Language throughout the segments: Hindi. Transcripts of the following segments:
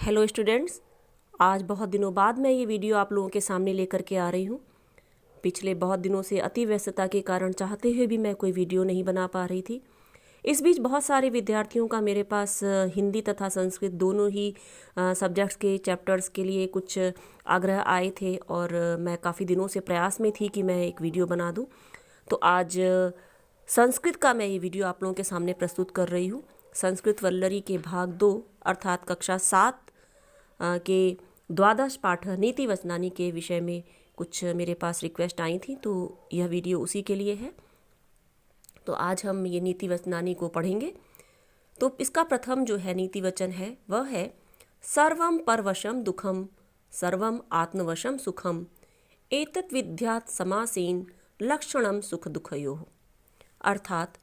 हेलो स्टूडेंट्स, आज बहुत दिनों बाद मैं ये वीडियो आप लोगों के सामने लेकर के आ रही हूँ। पिछले बहुत दिनों से अति व्यस्तता के कारण चाहते हुए भी मैं कोई वीडियो नहीं बना पा रही थी। इस बीच बहुत सारे विद्यार्थियों का मेरे पास हिंदी तथा संस्कृत दोनों ही सब्जेक्ट्स के चैप्टर्स के लिए कुछ आग्रह आए थे और मैं काफ़ी दिनों से प्रयास में थी कि मैं एक वीडियो बना दूँ। तो आज संस्कृत का मैं ये वीडियो आप लोगों के सामने प्रस्तुत कर रही हूँ। संस्कृत वल्लरी के भाग 2 अर्थात कक्षा 7 के द्वादश पाठ नीति वचनानी के विषय में कुछ मेरे पास रिक्वेस्ट आई थी, तो यह वीडियो उसी के लिए है। तो आज हम ये नीति वचनानी को पढ़ेंगे। तो इसका प्रथम जो है नीति वचन है वह है सर्वम परवशम दुखम सर्वम आत्मवशम सुखम एतत् विद्यात् समासेन लक्षणम सुख दुखयोः। अर्थात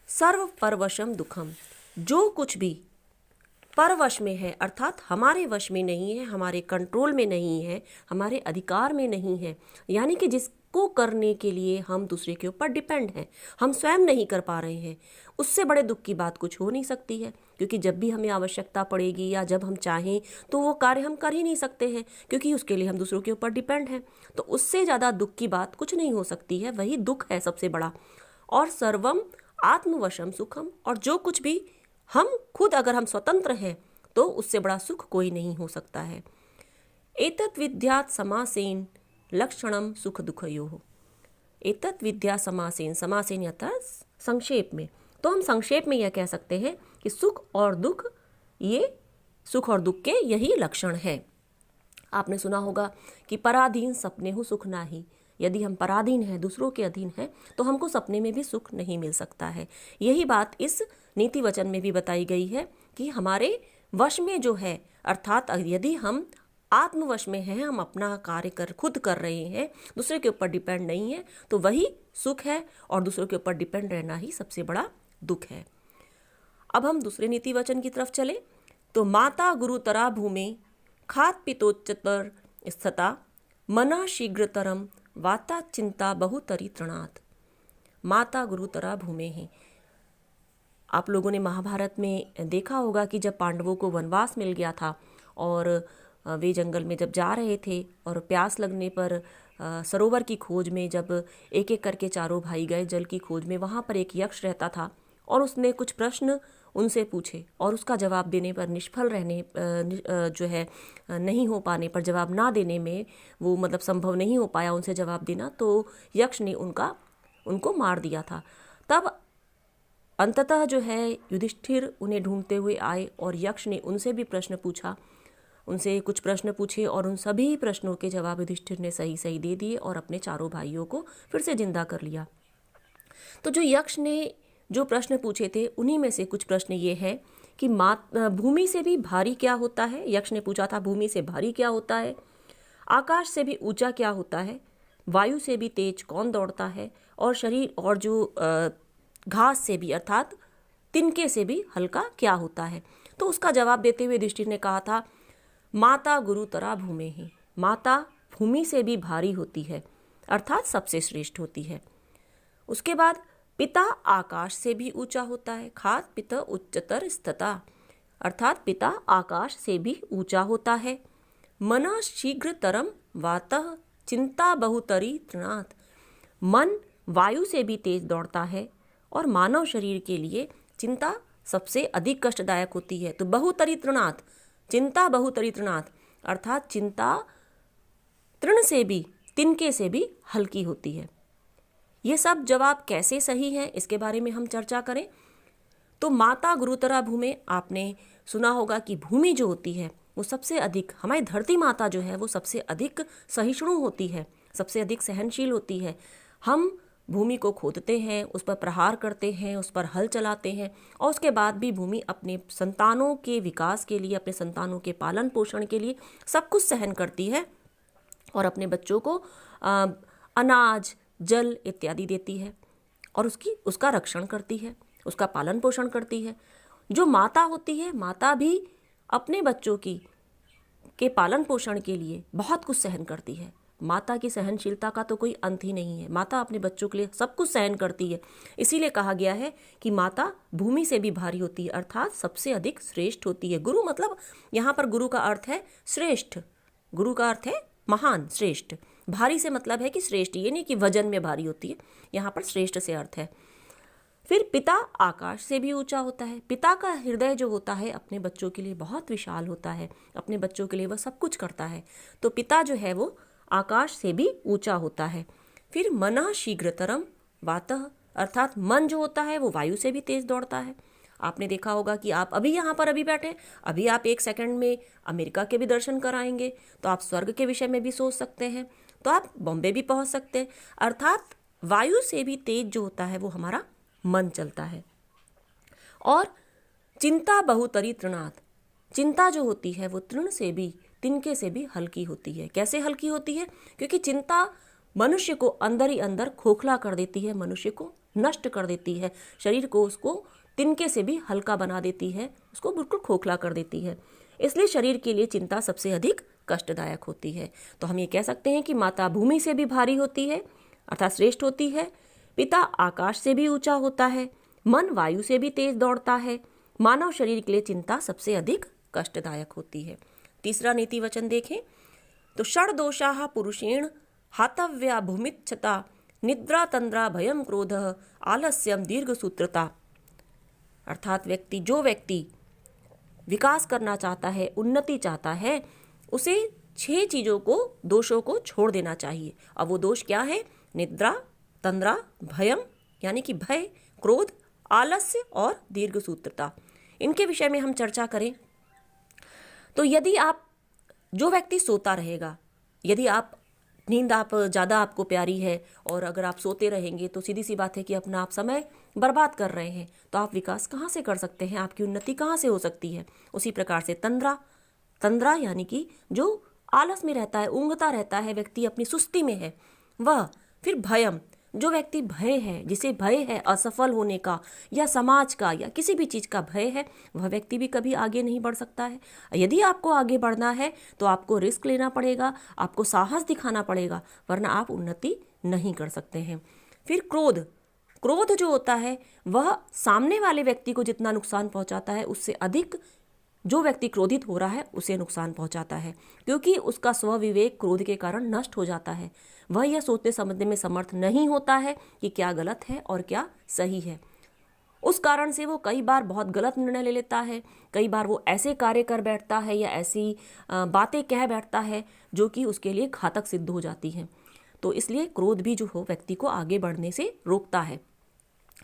सर्व परवशम दुखम, जो कुछ भी परवश में है अर्थात हमारे वश में नहीं है, हमारे कंट्रोल में नहीं है, हमारे अधिकार में नहीं है, यानी कि जिसको करने के लिए हम दूसरे के ऊपर डिपेंड हैं, हम स्वयं नहीं कर पा रहे हैं, उससे बड़े दुख की बात कुछ हो नहीं सकती है। क्योंकि जब भी हमें आवश्यकता पड़ेगी या जब हम चाहें तो वो कार्य हम कर ही नहीं सकते हैं, क्योंकि उसके लिए हम दूसरों के ऊपर डिपेंड हैं। तो उससे ज़्यादा दुख की बात कुछ नहीं हो सकती है, वही दुख है सबसे बड़ा। और सर्वम आत्मवशम सुखम, और जो कुछ भी हम खुद अगर हम स्वतंत्र हैं तो उससे बड़ा सुख कोई नहीं हो सकता है। एतत् विद्यात् समासेन लक्षणम सुख दुखयोः। एतत् विद्या समासेन, समासेन अर्थात संक्षेप में, तो हम संक्षेप में यह कह सकते हैं कि सुख और दुख, ये सुख और दुख के यही लक्षण है। आपने सुना होगा कि पराधीन सपनेहु सुख नाही। यदि हम पराधीन हैं, दूसरों के अधीन हैं, तो हमको सपने में भी सुख नहीं मिल सकता है। यही बात इस नीति वचन में भी बताई गई है कि हमारे वश में जो है, अर्थात यदि हम आत्मवश में हैं, हम अपना कार्य खुद कर रहे हैं, दूसरे के ऊपर डिपेंड नहीं है, तो वही सुख है। और दूसरों के ऊपर डिपेंड रहना ही सबसे बड़ा दुख है। अब हम दूसरे नीति वचन की तरफ चले तो माता गुरुतरा भूमि खात पितोच्चतर स्थिता मना शीघ्रतरम वाता चिंता बहुतरी तृणात्। माता गुरुतरा भूमि है। आप लोगों ने महाभारत में देखा होगा कि जब पांडवों को वनवास मिल गया था और वे जंगल में जब जा रहे थे और प्यास लगने पर सरोवर की खोज में जब एक एक करके चारों भाई गए जल की खोज में, वहाँ पर एक यक्ष रहता था और उसने कुछ प्रश्न उनसे पूछे और उसका जवाब देने पर निष्फल रहने जो है नहीं हो पाने पर, जवाब ना देने में वो मतलब संभव नहीं हो पाया उनसे जवाब देना, तो यक्ष ने उनको मार दिया था। तब अंततः जो है युधिष्ठिर उन्हें ढूंढते हुए आए और यक्ष ने उनसे भी प्रश्न पूछा, उनसे कुछ प्रश्न पूछे और उन सभी प्रश्नों के जवाब युधिष्ठिर ने सही सही दे दिए और अपने चारों भाइयों को फिर से जिंदा कर लिया। तो जो यक्ष ने जो प्रश्न पूछे थे उन्हीं में से कुछ प्रश्न ये हैं कि भूमि से भी भारी क्या होता है। यक्ष ने पूछा था भूमि से भारी क्या होता है, आकाश से भी ऊंचा क्या होता है, वायु से भी तेज कौन दौड़ता है, और शरीर और जो घास से भी अर्थात तिनके से भी हल्का क्या होता है। तो उसका जवाब देते हुए युधिष्ठिर ने कहा था माता गुरुतरा भूमि ही, माता भूमि से भी भारी होती है अर्थात सबसे श्रेष्ठ होती है। उसके बाद पिता आकाश से भी ऊंचा होता है, खात पिता उच्चतर स्थिता, अर्थात पिता आकाश से भी ऊंचा होता है। मना शीघ्रतरम वातः चिंता बहुतरी तृणात्, मन वायु से भी तेज दौड़ता है और मानव शरीर के लिए चिंता सबसे अधिक कष्टदायक होती है। तो बहुतरी तृणात्, चिंता बहुतरी तृणात् अर्थात चिंता तृण से भी, तिनके से भी हल्की होती है। ये सब जवाब कैसे सही है इसके बारे में हम चर्चा करें तो माता गुरुतरा भूमि, आपने सुना होगा कि भूमि जो होती है वो सबसे अधिक, हमारी धरती माता जो है वो सबसे अधिक सहिष्णु होती है, सबसे अधिक सहनशील होती है। हम भूमि को खोदते हैं, उस पर प्रहार करते हैं, उस पर हल चलाते हैं और उसके बाद भी भूमि अपने संतानों के विकास के लिए, अपने संतानों के पालन पोषण के लिए सब कुछ सहन करती है और अपने बच्चों को अनाज, जल इत्यादि देती है और उसका रक्षण करती है, उसका पालन पोषण करती है। जो माता होती है, माता भी अपने बच्चों के पालन पोषण के लिए बहुत कुछ सहन करती है। माता की सहनशीलता का तो कोई अंत ही नहीं है। माता अपने बच्चों के लिए सब कुछ सहन करती है। इसीलिए कहा गया है कि माता भूमि से भी भारी होती है, अर्थात सबसे अधिक श्रेष्ठ होती है। गुरु मतलब यहाँ पर गुरु का अर्थ है श्रेष्ठ, गुरु का अर्थ है महान, श्रेष्ठ। भारी से मतलब है कि श्रेष्ठ, ये नहीं कि वजन में भारी होती है, यहाँ पर श्रेष्ठ से अर्थ है। फिर पिता आकाश से भी ऊंचा होता है। पिता का हृदय जो होता है अपने बच्चों के लिए बहुत विशाल होता है, अपने बच्चों के लिए वह सब कुछ करता है। तो पिता जो है वो आकाश से भी ऊंचा होता है। फिर मनः शीघ्रतरम वातः, अर्थात मन जो होता है वो वायु से भी तेज दौड़ता है। आपने देखा होगा कि आप अभी यहाँ पर अभी बैठे, अभी आप 1 सेकंड में अमेरिका के भी दर्शन कराएंगे, तो आप स्वर्ग के विषय में भी सोच सकते हैं, तो आप बॉम्बे भी पहुँच सकते हैं। अर्थात वायु से भी तेज जो होता है वो हमारा मन चलता है। और चिंता बहुतरी तृणात्, चिंता जो होती है वो तृण से भी, तिनके से भी हल्की होती है। कैसे हल्की होती है? क्योंकि चिंता मनुष्य को अंदर ही अंदर खोखला कर देती है, मनुष्य को नष्ट कर देती है, शरीर को उसको तिनके से भी हल्का बना देती है, उसको बिल्कुल खोखला कर देती है। इसलिए शरीर के लिए चिंता सबसे अधिक कष्टदायक होती है। तो हम ये कह सकते हैं कि माता भूमि से भी भारी होती है, अर्थात श्रेष्ठ होती है। पिता आकाश से भी ऊंचा होता है। मन वायु से भी तेज दौड़ता है। मानव शरीर के लिए चिंता सबसे अधिक कष्टदायक होती है। तीसरा नीति वचन देखें तो षड्दोषाः पुरुषेण हातव्या भूमिच्छता निद्रा तंद्रा भयम क्रोध आलस्यम दीर्घसूत्रता, अर्थात जो व्यक्ति विकास करना चाहता है, उन्नति चाहता है, उसे 6 चीज़ों को, दोषों को छोड़ देना चाहिए। अब वो दोष क्या है? निद्रा, तंद्रा, भयम यानी कि भय, क्रोध, आलस्य और दीर्घसूत्रता। इनके विषय में हम चर्चा करें तो यदि जो व्यक्ति सोता रहेगा, यदि नींद ज़्यादा आपको प्यारी है और अगर आप सोते रहेंगे तो सीधी सी बात है कि अपना आप समय बर्बाद कर रहे हैं, तो आप विकास कहाँ से कर सकते हैं, आपकी उन्नति कहाँ से हो सकती है। उसी प्रकार से तंद्रा यानी कि जो आलस में रहता है, ऊँघता रहता है, व्यक्ति अपनी सुस्ती में है वह। फिर भयम, जो व्यक्ति भय है, जिसे भय है असफल होने का या समाज का या किसी भी चीज़ का भय है, वह व्यक्ति भी कभी आगे नहीं बढ़ सकता है। यदि आपको आगे बढ़ना है तो आपको रिस्क लेना पड़ेगा, आपको साहस दिखाना पड़ेगा, वरना आप उन्नति नहीं कर सकते हैं। फिर क्रोध जो होता है वह सामने वाले व्यक्ति को जितना नुकसान पहुंचाता है उससे अधिक जो व्यक्ति क्रोधित हो रहा है उसे नुकसान पहुंचाता है, क्योंकि उसका स्वविवेक क्रोध के कारण नष्ट हो जाता है। वह यह सोचने समझने में समर्थ नहीं होता है कि क्या गलत है और क्या सही है। उस कारण से वो कई बार बहुत गलत निर्णय ले लेता है, कई बार वो ऐसे कार्य कर बैठता है या ऐसी बातें कह बैठता है जो कि उसके लिए घातक सिद्ध हो जाती हैं। तो इसलिए क्रोध भी जो हो व्यक्ति को आगे बढ़ने से रोकता है।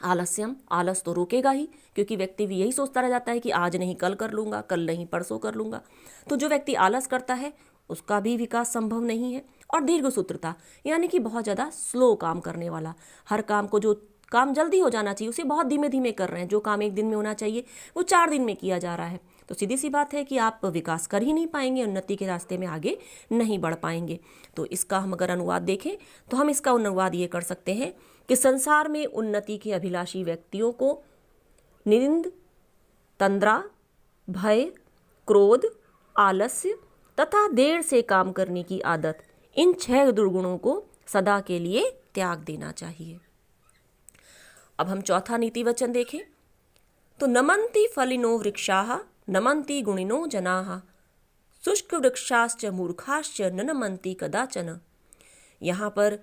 आलस्यम, आलस तो रोकेगा ही, क्योंकि व्यक्ति भी यही सोचता रह जाता है कि आज नहीं कल कर लूँगा, कल नहीं परसों कर लूँगा। तो जो व्यक्ति आलस करता है उसका भी विकास संभव नहीं है। और दीर्घसूत्रता यानी कि बहुत ज़्यादा स्लो काम करने वाला, हर काम को, जो काम जल्दी हो जाना चाहिए उसे बहुत धीमे धीमे कर रहे हैं, जो काम 1 दिन में होना चाहिए वो 4 दिन में किया जा रहा है। तो सीधी सी बात है कि आप विकास कर ही नहीं पाएंगे, उन्नति के रास्ते में आगे नहीं बढ़ पाएंगे। तो इसका हम अगर अनुवाद देखें तो हम इसका अनुवाद ये कर सकते हैं कि संसार में उन्नति के अभिलाषी व्यक्तियों को निंद, तंद्रा, भय, क्रोध, आलस्य तथा देर से काम करने की आदत, इन 6 दुर्गुणों को सदा के लिए त्याग देना चाहिए। अब हम चौथा नीति वचन देखें तो नमन्ति फलिनो वृक्षाः नमन्ति गुणिनो जनाः शुष्क वृक्षाश्च मूर्खाश्च न नमन्ति कदाचन। यहाँ पर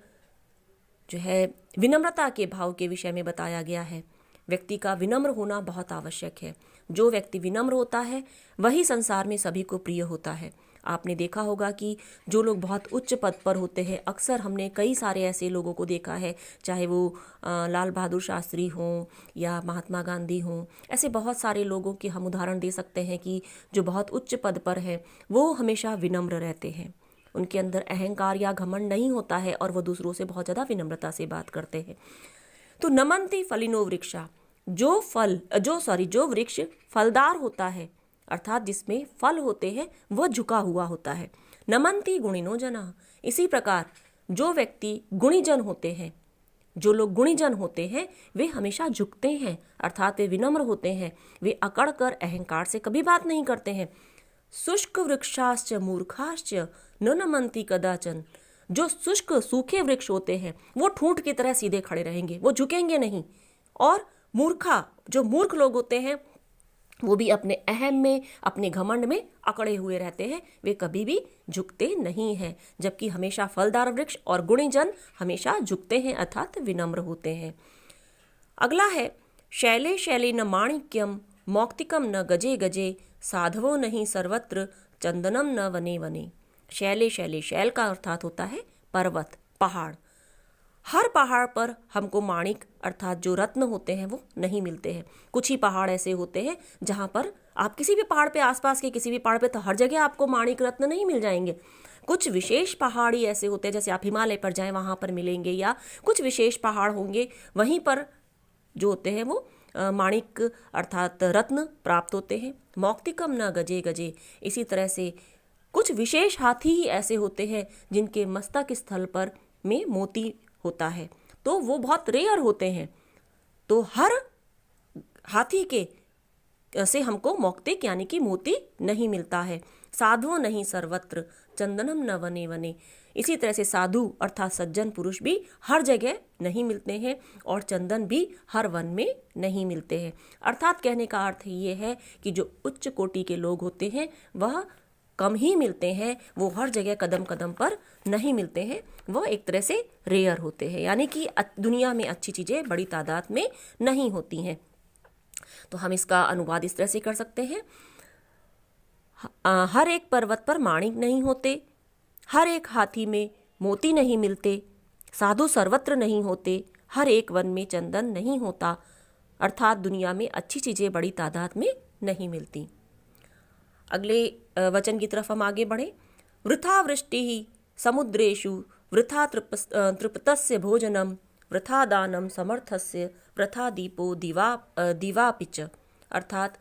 जो है विनम्रता के भाव के विषय में बताया गया है। व्यक्ति का विनम्र होना बहुत आवश्यक है। जो व्यक्ति विनम्र होता है वही संसार में सभी को प्रिय होता है। आपने देखा होगा कि जो लोग बहुत उच्च पद पर होते हैं, अक्सर हमने कई सारे ऐसे लोगों को देखा है, चाहे वो लाल बहादुर शास्त्री हों या महात्मा गांधी हों, ऐसे बहुत सारे लोगों के हम उदाहरण दे सकते हैं कि जो बहुत उच्च पद पर हैं वो हमेशा विनम्र रहते हैं। उनके अंदर अहंकार या घमंड नहीं होता है और वो दूसरों से बहुत ज़्यादा विनम्रता से बात करते हैं। तो नमन्ति फलिनो वृक्षा, जो वृक्ष फलदार होता है अर्थात जिसमें फल होते हैं वह झुका हुआ होता है। नमन्ति गुणिनो जना, इसी प्रकार जो व्यक्ति गुणीजन होते हैं, जो लोग गुणीजन होते हैं वे हमेशा झुकते हैं, अर्थात वे विनम्र होते हैं, वे अकड़ कर अहंकार से कभी बात नहीं करते हैं। शुष्क वृक्षाश्च मूर्खाश्च न नमन्ति कदाचन, जो शुष्क सूखे वृक्ष होते हैं वो ठूंठ की तरह सीधे खड़े रहेंगे, वो झुकेंगे नहीं। और जो मूर्ख लोग होते हैं वो भी अपने अहम में, अपने घमंड में अकड़े हुए रहते हैं, वे कभी भी झुकते नहीं हैं। जबकि हमेशा फलदार वृक्ष और गुणी जन हमेशा झुकते हैं अर्थात विनम्र होते हैं। अगला है शैले शैले न माणिक्यम मौक्तिकम न गजे गजे साधवो नहीं सर्वत्र चंदनम न वने वने। शैले शैले, शैल का अर्थात होता है पर्वत, पहाड़। हर पहाड़ पर हमको माणिक अर्थात जो रत्न होते हैं वो नहीं मिलते हैं। कुछ ही पहाड़ ऐसे होते हैं जहाँ पर आप किसी भी पहाड़ पे, आसपास के किसी भी पहाड़ पे, तो हर जगह आपको माणिक रत्न नहीं मिल जाएंगे। कुछ विशेष पहाड़ी ऐसे होते हैं, जैसे आप हिमालय पर जाएं वहाँ पर मिलेंगे, या कुछ विशेष पहाड़ होंगे वहीं पर जो होते हैं वो माणिक अर्थात रत्न प्राप्त होते हैं। मौक्तिकम न गजे गजे, इसी तरह से कुछ विशेष हाथी ही ऐसे होते हैं जिनके मस्तक स्थल पर में मोती होता है, तो वो बहुत रेयर होते हैं। तो हर हाथी के से हमको मौक्तिक यानी कि मोती नहीं मिलता है। साधुओं नहीं सर्वत्र चंदनम न वने वने, इसी तरह से साधु अर्थात सज्जन पुरुष भी हर जगह नहीं मिलते हैं और चंदन भी हर वन में नहीं मिलते हैं। अर्थात कहने का अर्थ ये है कि जो उच्च कोटि के लोग होते हैं वह कम ही मिलते हैं, वो हर जगह कदम कदम पर नहीं मिलते हैं, वह एक तरह से रेयर होते हैं, यानी कि दुनिया में अच्छी चीज़ें बड़ी तादाद में नहीं होती हैं। तो हम इसका अनुवाद इस तरह से कर सकते हैं, हर एक पर्वत पर माणिक नहीं होते, हर एक हाथी में मोती नहीं मिलते, साधु सर्वत्र नहीं होते, हर एक वन में चंदन नहीं होता, अर्थात दुनिया में अच्छी चीज़ें बड़ी तादाद में नहीं मिलती। अगले वचन की तरफ हम आगे बढ़ें। वृथा वृष्टि समुद्रेषु वृथा तृप्तस्य भोजनम वृथा दानम समर्थस्य वृथा दीपो दिवापिच। अर्थात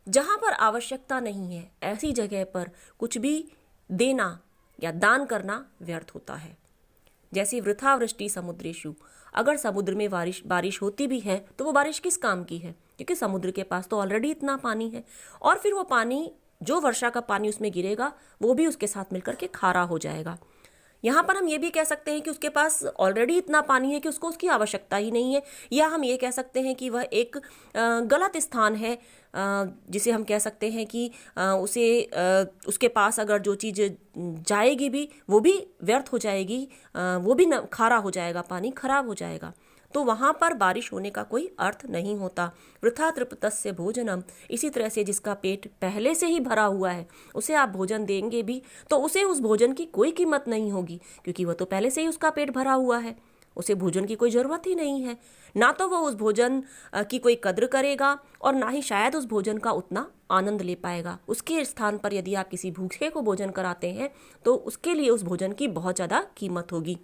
जहाँ पर आवश्यकता नहीं है ऐसी जगह पर कुछ भी देना या दान करना व्यर्थ होता है। जैसे वृथा वृष्टि समुद्रेषु, अगर समुद्र में बारिश होती भी है तो वो बारिश किस काम की है, क्योंकि समुद्र के पास तो ऑलरेडी इतना पानी है, और फिर वो पानी जो वर्षा का पानी उसमें गिरेगा वो भी उसके साथ मिलकर के खारा हो जाएगा। यहाँ पर हम ये भी कह सकते हैं कि उसके पास ऑलरेडी इतना पानी है कि उसको उसकी आवश्यकता ही नहीं है, या हम ये कह सकते हैं कि वह एक गलत स्थान है, जिसे हम कह सकते हैं कि उसके पास अगर जो चीज़ जाएगी भी वो भी व्यर्थ हो जाएगी, वो भी खारा हो जाएगा, पानी खराब हो जाएगा, तो वहाँ पर बारिश होने का कोई अर्थ नहीं होता। वृथा तृप्तस्य भोजनम, इसी तरह से जिसका पेट पहले से ही भरा हुआ है उसे आप भोजन देंगे भी तो उसे उस भोजन की कोई कीमत नहीं होगी, क्योंकि वह तो पहले से ही उसका पेट भरा हुआ है, उसे भोजन की कोई ज़रूरत ही नहीं है। ना तो वह उस भोजन की कोई कद्र करेगा और ना ही शायद उस भोजन का उतना आनंद ले पाएगा। उसके स्थान पर यदि आप किसी भूखे को भोजन कराते हैं तो उसके लिए उस भोजन की बहुत ज़्यादा कीमत होगी।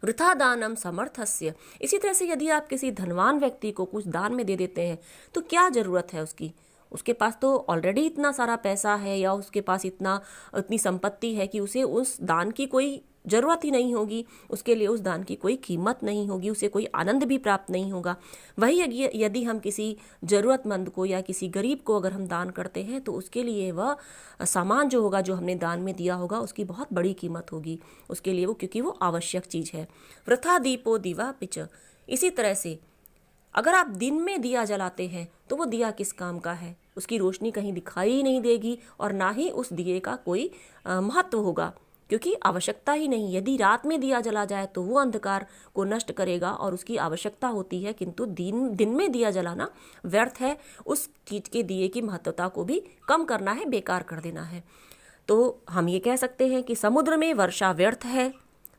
वृथा दानम समर्थस्य, इसी तरह से यदि आप किसी धनवान व्यक्ति को कुछ दान में दे देते हैं तो क्या ज़रूरत है उसकी, उसके पास तो ऑलरेडी इतना सारा पैसा है या उसके पास इतनी संपत्ति है कि उसे उस दान की कोई ज़रूरत ही नहीं होगी, उसके लिए उस दान की कोई कीमत नहीं होगी, उसे कोई आनंद भी प्राप्त नहीं होगा। वही यदि हम किसी ज़रूरतमंद को या किसी गरीब को अगर हम दान करते हैं तो उसके लिए वह सामान जो होगा, जो हमने दान में दिया होगा, उसकी बहुत बड़ी कीमत होगी उसके लिए, क्योंकि वो आवश्यक चीज़ है। वृथा दीपो दिवा पिच, इसी तरह से अगर आप दिन में दिया जलाते हैं तो वो दिया किस काम का है, उसकी रोशनी कहीं दिखाई ही नहीं देगी और ना ही उस दिए का कोई महत्व होगा, क्योंकि आवश्यकता ही नहीं। यदि रात में दिया जला जाए तो वो अंधकार को नष्ट करेगा और उसकी आवश्यकता होती है, किंतु दिन में दिया जलाना व्यर्थ है, उस चीज़ के दिए की महत्वता को भी कम करना है, बेकार कर देना है। तो हम ये कह सकते हैं कि समुद्र में वर्षा व्यर्थ है,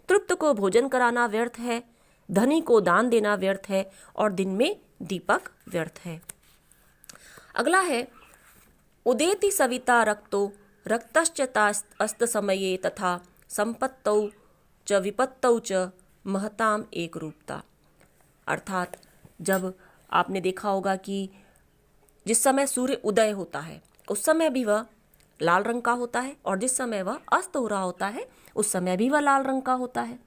तृप्त को भोजन कराना व्यर्थ है, धनी को दान देना व्यर्थ है और दिन में दीपक व्यर्थ है। अगला है उदेति सविता रक्तो रक्तश्च समये तथा संपत्तौ च विपत्तौ च महताम एक रूपता। अर्थात जब आपने देखा होगा कि जिस समय सूर्य उदय होता है उस समय भी वह लाल रंग का होता है और जिस समय वह अस्त हो रहा होता है उस समय भी वह लाल रंग का होता है।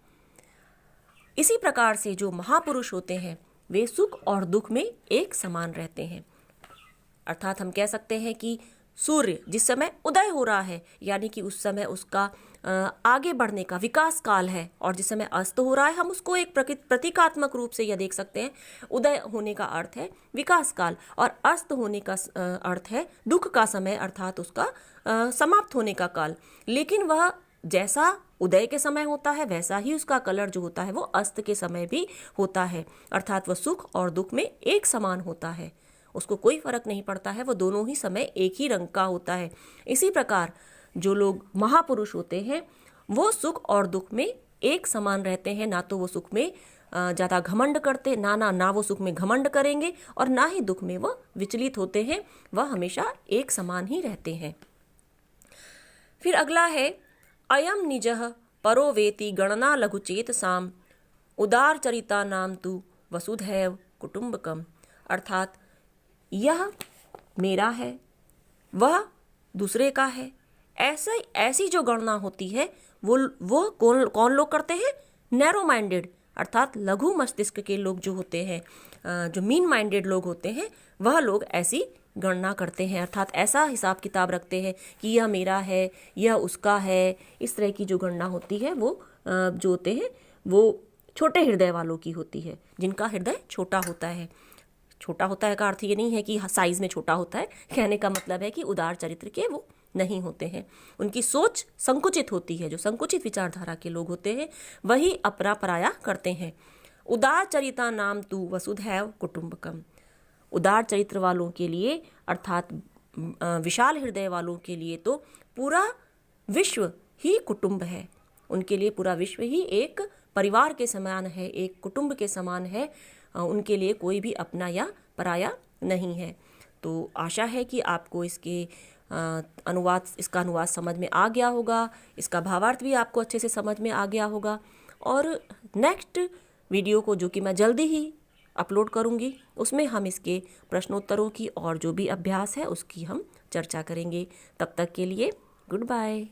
इसी प्रकार से जो महापुरुष होते हैं वे सुख और दुख में एक समान रहते हैं। अर्थात हम कह सकते हैं कि सूर्य जिस समय उदय हो रहा है यानी कि उस समय उसका आगे बढ़ने का विकास काल है, और जिस समय अस्त हो रहा है हम उसको एक प्रतीकात्मक रूप से यह देख सकते हैं। उदय होने का अर्थ है विकास काल और अस्त होने का अर्थ है दुख का समय, अर्थात उसका समाप्त होने का काल। लेकिन वह जैसा उदय के समय होता है वैसा ही उसका कलर जो होता है वो अस्त के समय भी होता है, अर्थात वह सुख और दुख में एक समान होता है, उसको कोई फर्क नहीं पड़ता है, वो दोनों ही समय एक ही रंग का होता है। इसी प्रकार जो लोग महापुरुष होते हैं वो सुख और दुख में एक समान रहते हैं, ना तो वो सुख में ज़्यादा घमंड करते, ना वो सुख में घमंड करेंगे और ना ही दुख में वो विचलित होते हैं, वह हमेशा एक समान ही रहते हैं। फिर अगला है अयम निजः परो वेति गणना लघुचेत साम उदार चरिता नाम तु वसुधैव कुटुंबकम, अर्थात यह मेरा है वह दूसरे का है। ऐसी जो गणना होती है वो कौन लोग करते हैं? नैरो माइंडेड, अर्थात लघु मस्तिष्क के लोग जो होते हैं, जो मीन माइंडेड लोग होते हैं, वह लोग ऐसी गणना करते हैं, अर्थात ऐसा हिसाब किताब रखते हैं कि यह मेरा है यह उसका है। इस तरह की जो गणना होती है वो जो होते हैं वो छोटे हृदय वालों की होती है, जिनका हृदय छोटा होता है। छोटा होता है का अर्थ ये नहीं है कि साइज में छोटा होता है, कहने का मतलब है कि उदार चरित्र के वो नहीं होते हैं, उनकी सोच संकुचित होती है। जो संकुचित विचारधारा के लोग होते हैं वही अपरा पराया करते हैं। उदार चरिता नाम तु वसुधैव कुटुंबकम, उदार चरित्र वालों के लिए अर्थात विशाल हृदय वालों के लिए तो पूरा विश्व ही कुटुंब है, उनके लिए पूरा विश्व ही एक परिवार के समान है, एक कुटुंब के समान है, उनके लिए कोई भी अपना या पराया नहीं है। तो आशा है कि आपको इसका अनुवाद समझ में आ गया होगा, इसका भावार्थ भी आपको अच्छे से समझ में आ गया होगा। और नेक्स्ट वीडियो को जो कि मैं जल्दी ही अपलोड करूंगी उसमें हम इसके प्रश्नोत्तरों की और जो भी अभ्यास है उसकी हम चर्चा करेंगे। तब तक के लिए गुड बाय।